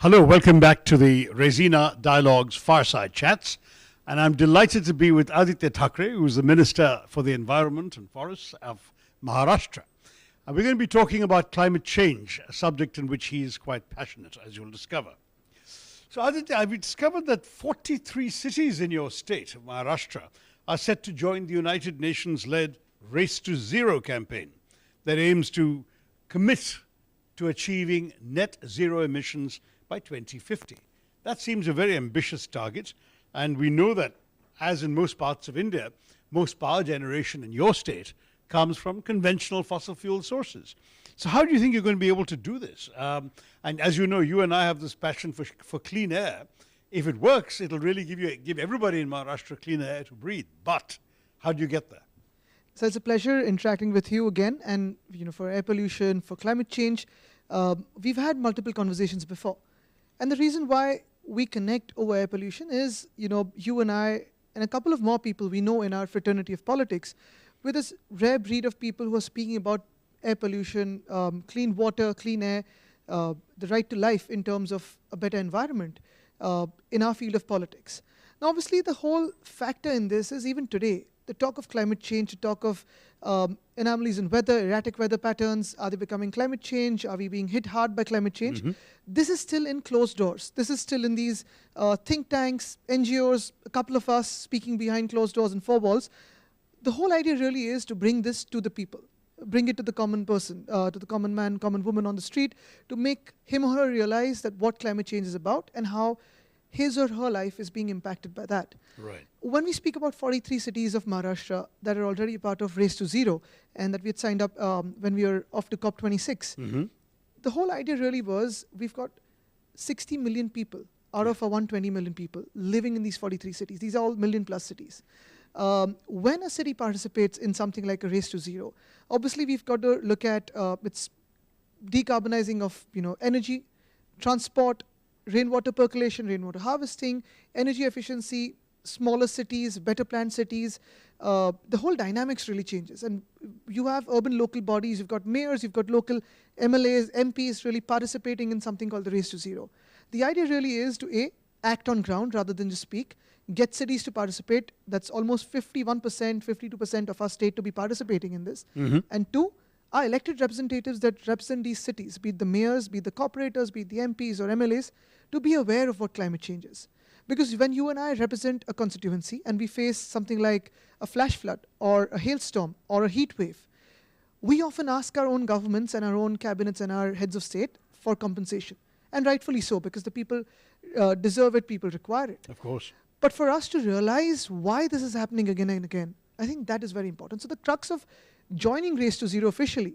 Hello, welcome back to the Raisina Dialogues Fireside Chats. And I'm delighted to be with Aaditya Thackeray, who's the Minister for the Environment and Forests of Maharashtra. And we're going to be talking about climate change, a subject in which he is quite passionate, as you'll discover. So Aaditya, I've discovered that 43 cities in your state of Maharashtra are set to join the United Nations-led Race to Zero campaign that aims to commit to achieving net zero emissions by 2050. That seems a very ambitious target, and we know that, as in most parts of India, most power generation in your state comes from conventional fossil fuel sources. So how do you think you're going to be able to do this? And as you know, you and I have this passion for clean air. If it works, it'll really give everybody in Maharashtra cleaner air to breathe. But how do you get there? So it's a pleasure interacting with you again. And for air pollution, for climate change, we've had multiple conversations before. And the reason why we connect over air pollution is, you and I and a couple of more people we know in our fraternity of politics, with this rare breed of people who are speaking about air pollution, clean water, clean air, the right to life in terms of a better environment in our field of politics. Now, obviously, the whole factor in this is even today, the talk of climate change, the talk of anomalies in weather, erratic weather patterns, are they becoming climate change? Are we being hit hard by climate change? Mm-hmm. This is still in closed doors. This is still in these think tanks, NGOs, a couple of us speaking behind closed doors and four walls. The whole idea really is to bring this to the people, bring it to the common person, to the common man, common woman on the street, to make him or her realize that what climate change is about and how his or her life is being impacted by that. Right. When we speak about 43 cities of Maharashtra that are already a part of Race to Zero and that we had signed up when we were off to COP26, mm-hmm. The whole idea really was we've got 60 million people out of our 120 million people living in these 43 cities. These are all million-plus cities. When a city participates in something like a Race to Zero, obviously we've got to look at its decarbonizing of energy, transport, rainwater percolation, rainwater harvesting, energy efficiency, smaller cities, better planned cities. The whole dynamics really changes. And you have urban local bodies, you've got mayors, you've got local MLAs, MPs really participating in something called the Race to Zero. The idea really is to act on ground rather than just speak, get cities to participate. That's almost 51%, 52% of our state to be participating in this. Mm-hmm. And two, our elected representatives that represent these cities, be it the mayors, be it the corporators, be it the MPs or MLAs, to be aware of what climate change is. Because when you and I represent a constituency and we face something like a flash flood or a hailstorm or a heat wave, we often ask our own governments and our own cabinets and our heads of state for compensation. And rightfully so, because the people deserve it, people require it. Of course. But for us to realize why this is happening again and again, I think that is very important. So the crux of joining Race to Zero officially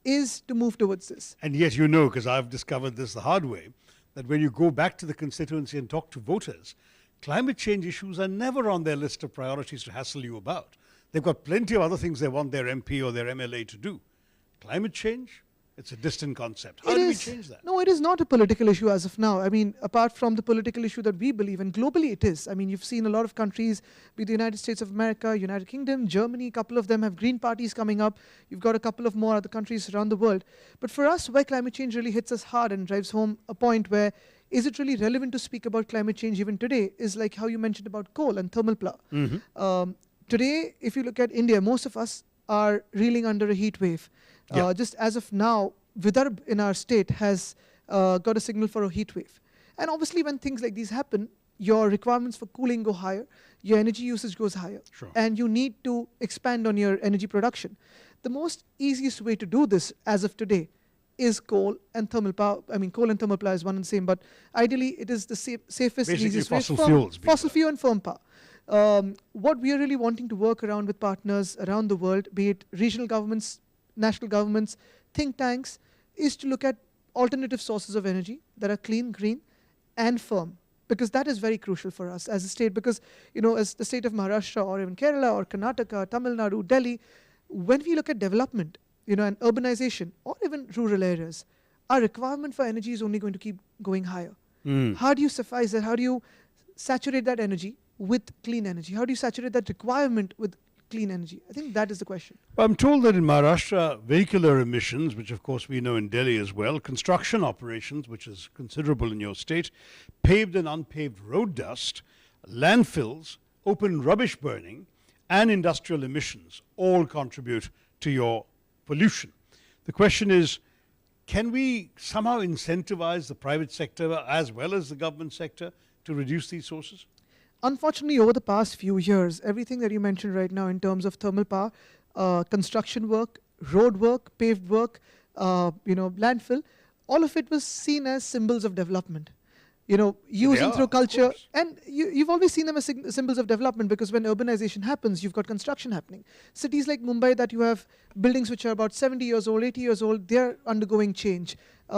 is to move towards this. And yet because I've discovered this the hard way, that when you go back to the constituency and talk to voters, climate change issues are never on their list of priorities to hassle you about. They've got plenty of other things they want their MP or their MLA to do. Climate change? It's a distant concept. How do we change that? No, it is not a political issue as of now. I mean, apart from the political issue that we believe, and globally it is. I mean, you've seen a lot of countries, be the United States of America, United Kingdom, Germany, a couple of them have green parties coming up. You've got a couple of more other countries around the world. But for us, where climate change really hits us hard and drives home a point where is it really relevant to speak about climate change even today is like how you mentioned about coal and thermal power. Mm-hmm. Today, if you look at India, most of us are reeling under a heat wave. Yeah. Just as of now, Vidarbh in our state has got a signal for a heat wave. And obviously when things like these happen, your requirements for cooling go higher, your energy usage goes higher, sure. And you need to expand on your energy production. The most easiest way to do this as of today is coal and thermal power. I mean, coal and thermal power is one and the same, but ideally it is the safest and easiest way. Fossil fuel and firm power. What we are really wanting to work around with partners around the world, be it regional governments, national governments, think tanks, is to look at alternative sources of energy that are clean, green, and firm. Because that is very crucial for us as a state. Because, as the state of Maharashtra or even Kerala or Karnataka, Tamil Nadu, Delhi, when we look at development, and urbanization or even rural areas, our requirement for energy is only going to keep going higher. Mm. How do you suffice that? How do you saturate that energy with clean energy? How do you saturate that requirement with clean energy? I think that is the question. Well, I'm told that in Maharashtra, vehicular emissions, which of course we know in Delhi as well, construction operations, which is considerable in your state, paved and unpaved road dust, landfills, open rubbish burning, and industrial emissions all contribute to your pollution. The question is, can we somehow incentivize the private sector as well as the government sector to reduce these sources? Unfortunately, over the past few years, everything that you mentioned right now in terms of thermal power, construction work, road work, paved work, landfill, all of it was seen as symbols of development. Using through culture. And you've always seen them as symbols of development, because when urbanization happens, you've got construction happening. Cities like Mumbai, that you have buildings which are about 70 years old, 80 years old, they're undergoing change.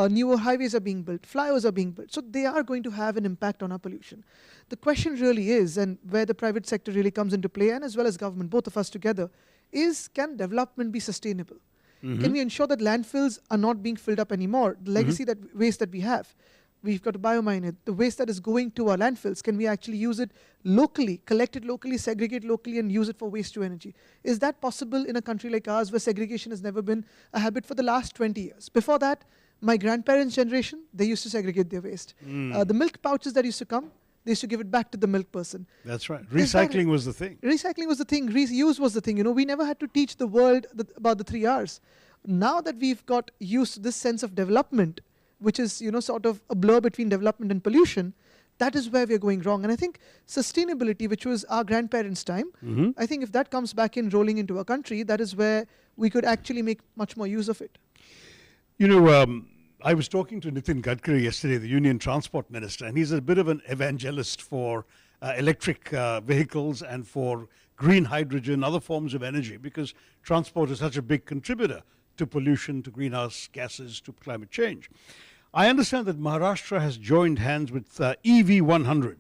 Newer highways are being built, flyovers are being built. So they are going to have an impact on our pollution. The question really is, and where the private sector really comes into play, and as well as government, both of us together, is can development be sustainable? Can we ensure that landfills are not being filled up anymore? The legacy waste that we have. We've got to biomine it. The waste that is going to our landfills, can we actually use it locally, collect it locally, segregate locally, and use it for waste to energy? Is that possible in a country like ours, where segregation has never been a habit for the last 20 years? Before that, my grandparents' generation, they used to segregate their waste. The milk pouches that used to come, they used to give it back to the milk person. That's right. Recycling was the thing. Recycling was the thing. Reuse was the thing. We never had to teach the world about the 3 Rs. Now that we've got used to this sense of development, which is, sort of a blur between development and pollution, that is where we're going wrong. And I think sustainability, which was our grandparents' time, I think if that comes back in rolling into our country, that is where we could actually make much more use of it. I was talking to Nitin Gadkari yesterday, the Union Transport Minister, and he's a bit of an evangelist for electric vehicles and for green hydrogen, other forms of energy, because transport is such a big contributor to pollution, to greenhouse gases, to climate change. I understand that Maharashtra has joined hands with EV100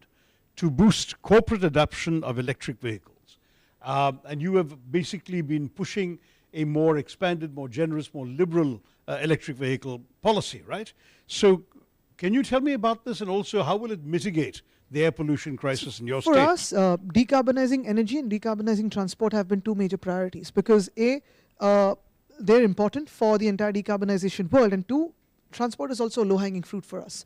to boost corporate adoption of electric vehicles. And you have basically been pushing a more expanded, more generous, more liberal electric vehicle policy, right? So can you tell me about this, and also how will it mitigate the air pollution crisis in your state? For us, decarbonizing energy and decarbonizing transport have been two major priorities, because they're important for the entire decarbonization world, and two, transport is also low-hanging fruit for us.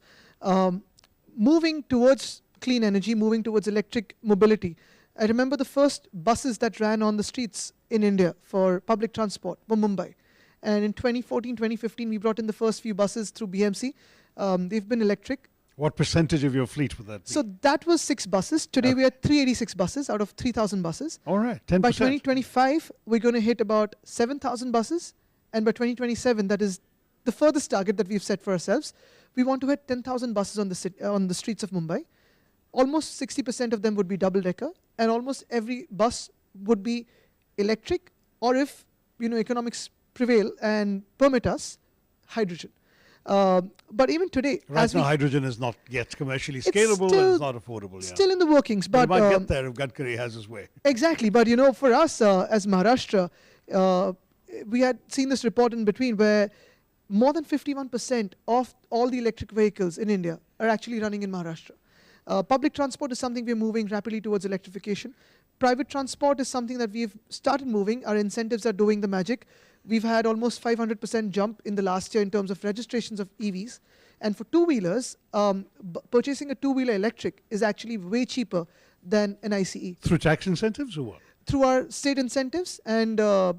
Moving towards clean energy, moving towards electric mobility. I remember the first buses that ran on the streets in India for public transport were Mumbai. And in 2014, 2015, we brought in the first few buses through BMC. They've been electric. What percentage of your fleet would that be? So that was 6 buses. Today we are 386 buses out of 3,000 buses. All right, 10%. By 2025, we're going to hit about 7,000 buses. And by 2027, that is the furthest target that we've set for ourselves, we want to hit 10,000 buses on the streets of Mumbai. Almost 60% of them would be double-decker, and almost every bus would be electric, or if economics prevail and permit us, hydrogen. But even today, right now, hydrogen is not yet commercially scalable, and it's not affordable. Still in the workings, but we might get there if Gadkari has his way. Exactly, but for us as Maharashtra, we had seen this report in between where more than 51% of all the electric vehicles in India are actually running in Maharashtra. Public transport is something we're moving rapidly towards electrification. Private transport is something that we've started moving. Our incentives are doing the magic. We've had almost 500% jump in the last year in terms of registrations of EVs. And for two-wheelers, purchasing a two-wheeler electric is actually way cheaper than an ICE. Through tax incentives or what? Through our state incentives and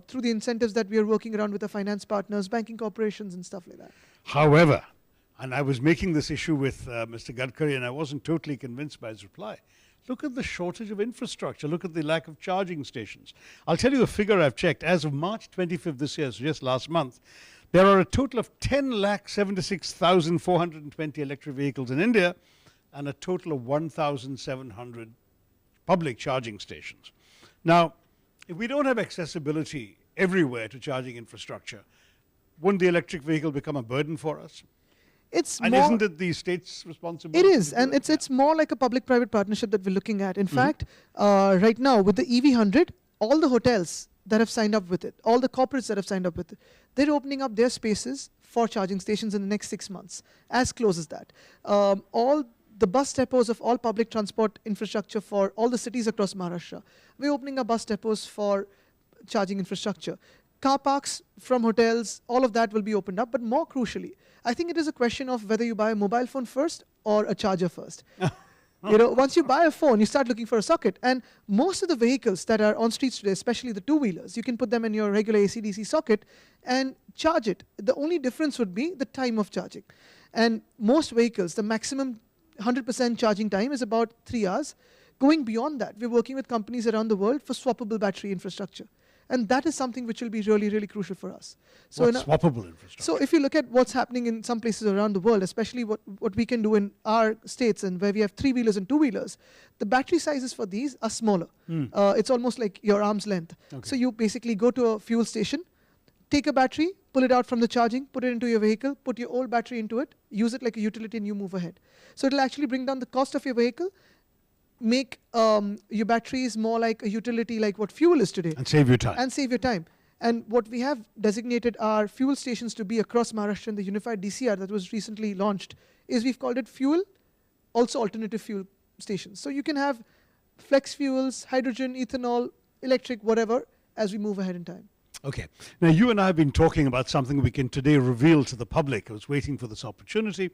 through the incentives that we are working around with our finance partners, banking corporations and stuff like that. However, and I was making this issue with Mr. Gadkari, and I wasn't totally convinced by his reply. Look at the shortage of infrastructure. Look at the lack of charging stations. I'll tell you the figure I've checked. As of March 25th this year, so just last month, there are a total of 10,76,420 electric vehicles in India and a total of 1,700 public charging stations. Now, if we don't have accessibility everywhere to charging infrastructure, wouldn't the electric vehicle become a burden for us? Isn't it the state's responsibility? It is, and it's more like a public-private partnership that we're looking at. In fact, right now with the EV100, all the hotels that have signed up with it, all the corporates that have signed up with it, they're opening up their spaces for charging stations in the next 6 months, as close as that. All the bus depots of all public transport infrastructure for all the cities across Maharashtra, we're opening up bus depots for charging infrastructure. Car parks from hotels, all of that will be opened up. But more crucially, I think it is a question of whether you buy a mobile phone first or a charger first. Once you buy a phone, you start looking for a socket. And most of the vehicles that are on streets today, especially the two-wheelers, you can put them in your regular AC/DC socket and charge it. The only difference would be the time of charging. And most vehicles, the maximum 100% charging time is about 3 hours. Going beyond that, we're working with companies around the world for swappable battery infrastructure. And that is something which will be really, really crucial for us. So what's swappable infrastructure? So if you look at what's happening in some places around the world, especially what we can do in our states and where we have three-wheelers and two-wheelers, the battery sizes for these are smaller. It's almost like your arm's length. Okay. So you basically go to a fuel station, take a battery, pull it out from the charging, put it into your vehicle, put your old battery into it, use it like a utility, and you move ahead. So it'll actually bring down the cost of your vehicle, make your batteries more like a utility like what fuel is today. And save your time. And what we have designated our fuel stations to be across Maharashtra in the unified DCR that was recently launched is we've called it fuel, also alternative fuel stations. So you can have flex fuels, hydrogen, ethanol, electric, whatever, as we move ahead in time. Okay. Now, you and I have been talking about something we can today reveal to the public. I was waiting for this opportunity,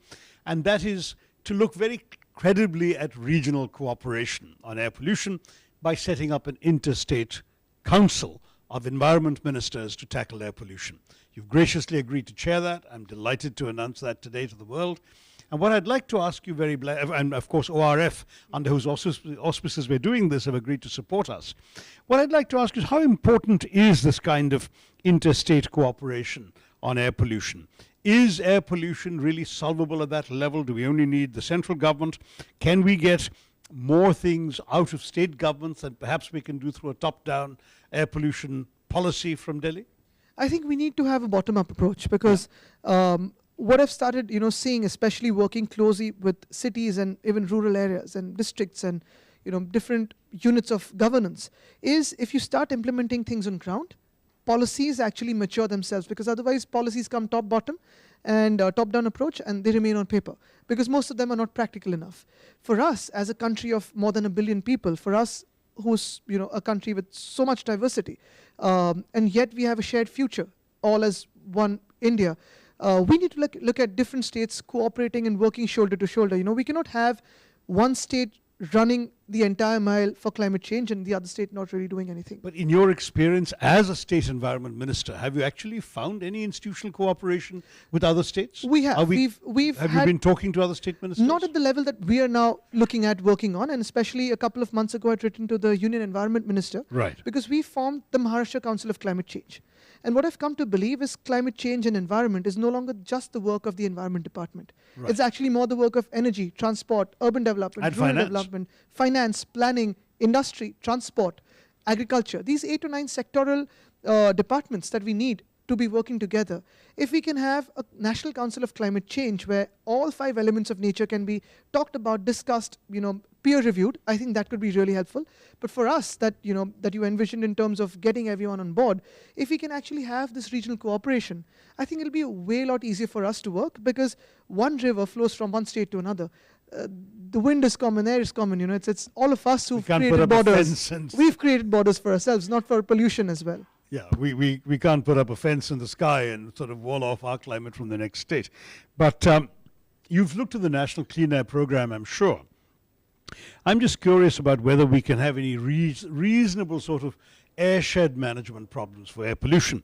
and that is to look very credibly at regional cooperation on air pollution by setting up an interstate council of environment ministers to tackle air pollution. You've graciously agreed to chair that. I'm delighted to announce that today to the world. And what I'd like to ask you and of course ORF, under whose auspices we're doing this, have agreed to support us. What I'd like to ask is, how important is this kind of interstate cooperation on air pollution? Is air pollution really solvable at that level? Do we only need the central government? Can we get more things out of state governments than perhaps we can do through a top-down air pollution policy from Delhi? I think we need to have a bottom-up approach because what I've started, seeing, especially working closely with cities and even rural areas and districts and, different units of governance, is if you start implementing things on ground, policies actually mature themselves, because otherwise policies come top-bottom and top-down approach, and they remain on paper because most of them are not practical enough. For us, as a country of more than 1 billion people, for us who's a country with so much diversity, and yet we have a shared future, all as one India, we need to look at different states cooperating and working shoulder to shoulder. We cannot have one state running the entire mile for climate change and the other state not really doing anything. But in your experience as a state environment minister, have you actually found any institutional cooperation with other states? We have. Have you been talking to other state ministers? Not at the level that we are now looking at working on, and especially a couple of months ago I'd written to the Union Environment Minister. Right. Because we formed the Maharashtra Council of Climate Change. And what I've come to believe is climate change and environment is no longer just the work of the Environment Department. Right. It's actually more the work of energy, transport, urban development, and rural development, finance, planning, industry, transport, agriculture. These 8 to 9 sectoral departments that we need to be working together. If we can have a National Council of Climate Change where all 5 elements of nature can be talked about, discussed, peer-reviewed, I think that could be really helpful. But for us, that you envisioned in terms of getting everyone on board, if we can actually have this regional cooperation, I think it'll be a way lot easier for us to work, because one river flows from one state to another. The wind is common, air is common. It's all of us who've created borders. We've created borders for ourselves, not for pollution as well. Yeah, we can't put up a fence in the sky and sort of wall off our climate from the next state. But you've looked at the National Clean Air Program, I'm sure. I'm just curious about whether we can have any reasonable sort of airshed management problems for air pollution.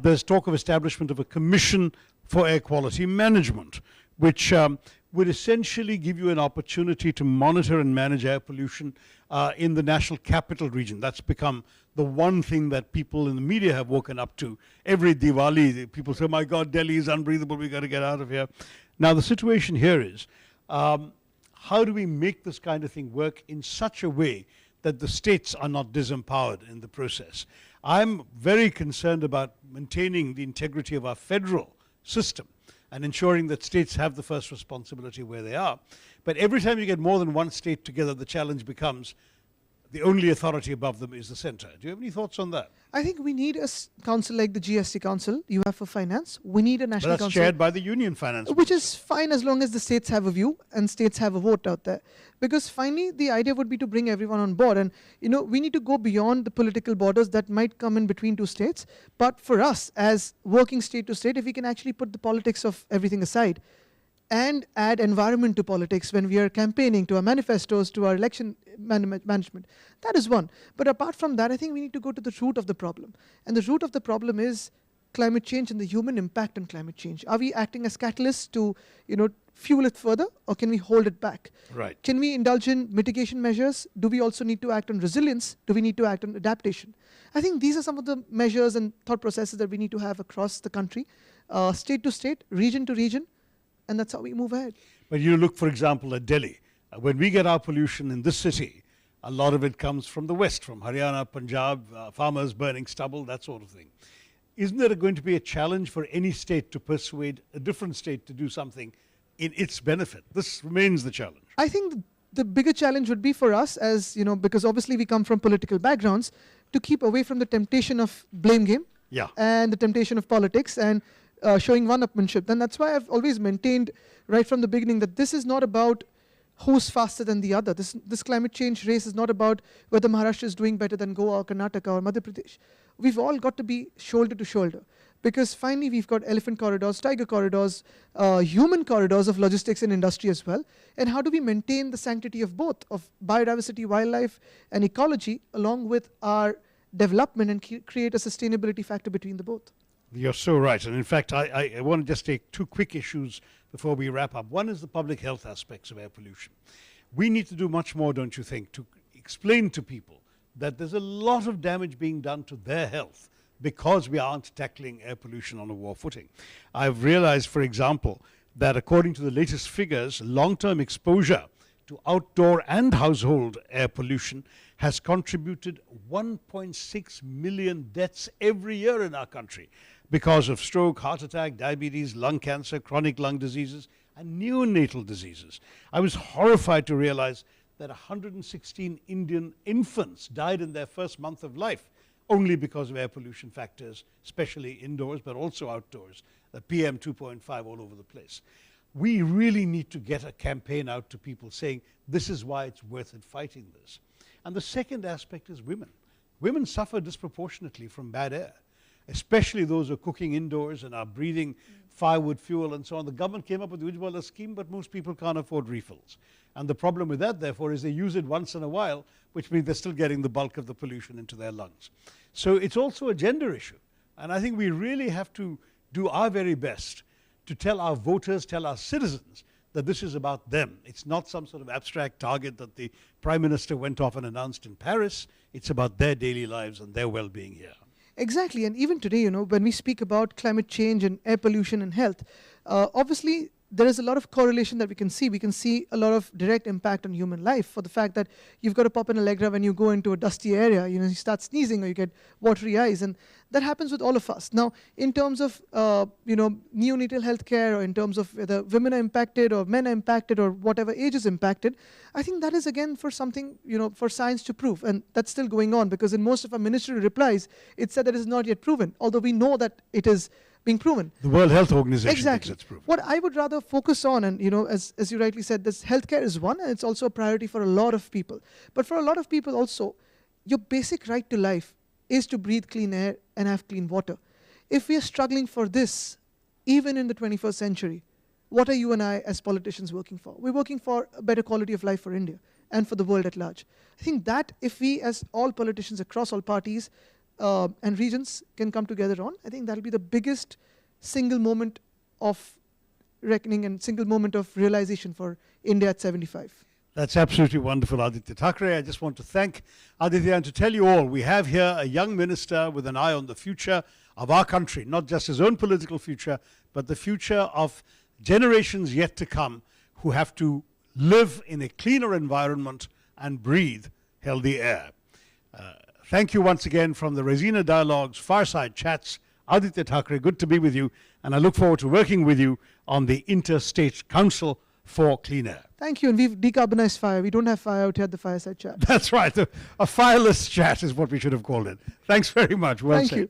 There's talk of establishment of a commission for air quality management, which would essentially give you an opportunity to monitor and manage air pollution in the national capital region. That's become the one thing that people in the media have woken up to. Every Diwali, people say, my God, Delhi is unbreathable, we got to get out of here. Now, the situation here is, how do we make this kind of thing work in such a way that the states are not disempowered in the process? I'm very concerned about maintaining the integrity of our federal system and ensuring that states have the first responsibility where they are. But every time you get more than one state together, the challenge becomes the only authority above them is the centre. Do you have any thoughts on that? I think we need a council like the GST Council you have for finance. We need a But national that's council. chaired by the Union Finance Which Minister. is fine as long as the states have a view and states have a vote out there. Because finally, the idea would be to bring everyone on board. And, we need to go beyond the political borders that might come in between two states. But for us, as working state to state, if we can actually put the politics of everything aside and add environment to politics when we are campaigning, to our manifestos, to our election management, that is one. But apart from that, I think we need to go to the root of the problem. And the root of the problem is climate change and the human impact on climate change. Are we acting as catalysts to, fuel it further, or can we hold it back? Right. Can we indulge in mitigation measures? Do we also need to act on resilience? Do we need to act on adaptation? I think these are some of the measures and thought processes that we need to have across the country, state to state, region to region, and that's how we move ahead. But you look, for example, at Delhi. When we get our pollution in this city, a lot of it comes from the west, from Haryana, Punjab, farmers burning stubble, that sort of thing. Isn't there going to be a challenge for any state to persuade a different state to do something in its benefit? This remains the challenge. I think the bigger challenge would be for us as, because obviously we come from political backgrounds, to keep away from the temptation of blame game and the temptation of politics and showing one-upmanship. Then that's why I've always maintained right from the beginning that this is not about who's faster than the other. This climate change race is not about whether Maharashtra is doing better than Goa or Karnataka or Madhya Pradesh. We've all got to be shoulder to shoulder, because finally we've got elephant corridors, tiger corridors, human corridors of logistics and industry as well. And how do we maintain the sanctity of both, of biodiversity, wildlife and ecology, along with our development, and create a sustainability factor between the both? You're so right. And in fact, I want to just take two quick issues before we wrap up. One is the public health aspects of air pollution. We need to do much more, don't you think, to explain to people that there's a lot of damage being done to their health because we aren't tackling air pollution on a war footing. I've realized, for example, that according to the latest figures, long-term exposure to outdoor and household air pollution has contributed 1.6 million deaths every year in our country because of stroke, heart attack, diabetes, lung cancer, chronic lung diseases, and neonatal diseases. I was horrified to realize that 116 Indian infants died in their first month of life only because of air pollution factors, especially indoors, but also outdoors, the PM 2.5 all over the place. We really need to get a campaign out to people saying this is why it's worth it fighting this. And the second aspect is women. Women suffer disproportionately from bad air, especially those who are cooking indoors and are breathing firewood fuel and so on. The government came up with the Ujjwala scheme, but most people can't afford refills. And the problem with that, therefore, is they use it once in a while, which means they're still getting the bulk of the pollution into their lungs. So it's also a gender issue. And I think we really have to do our very best to tell our voters, tell our citizens that this is about them. It's not some sort of abstract target that the Prime Minister went off and announced in Paris. It's about their daily lives and their well-being here. Exactly. And even today, when we speak about climate change and air pollution and health, obviously there is a lot of correlation that we can see. We can see a lot of direct impact on human life for the fact that you've got to pop an Allegra when you go into a dusty area. You start sneezing or you get watery eyes. And that happens with all of us. Now, in terms of, neonatal health care, or in terms of whether women are impacted or men are impacted or whatever age is impacted, I think that is again for something, for science to prove. And that's still going on, because in most of our ministerial replies, it said that it is not yet proven, although we know that it is being proven. The World Health Organization exactly. thinks it's proven. What I would rather focus on, and as you rightly said, this healthcare is one, and it's also a priority for a lot of people. But for a lot of people also, your basic right to life is to breathe clean air and have clean water. If we are struggling for this, even in the 21st century, what are you and I as politicians working for? We're working for a better quality of life for India and for the world at large. I think that if we, as all politicians across all parties and regions, can come together on, I think that'll be the biggest single moment of reckoning and single moment of realization for India at 75. That's absolutely wonderful, Aditya Thackeray. I just want to thank Aditya and to tell you all, we have here a young minister with an eye on the future of our country, not just his own political future, but the future of generations yet to come who have to live in a cleaner environment and breathe healthy air. Thank you once again from the Raisina Dialogues Fireside Chats. Aaditya Thackeray, good to be with you, and I look forward to working with you on the Interstate Council for clean air. Thank you. And we've decarbonized fire. We don't have fire out here at the Fireside Chat. That's right. A fireless chat is what we should have called it. Thanks very much. Well Thank said. you.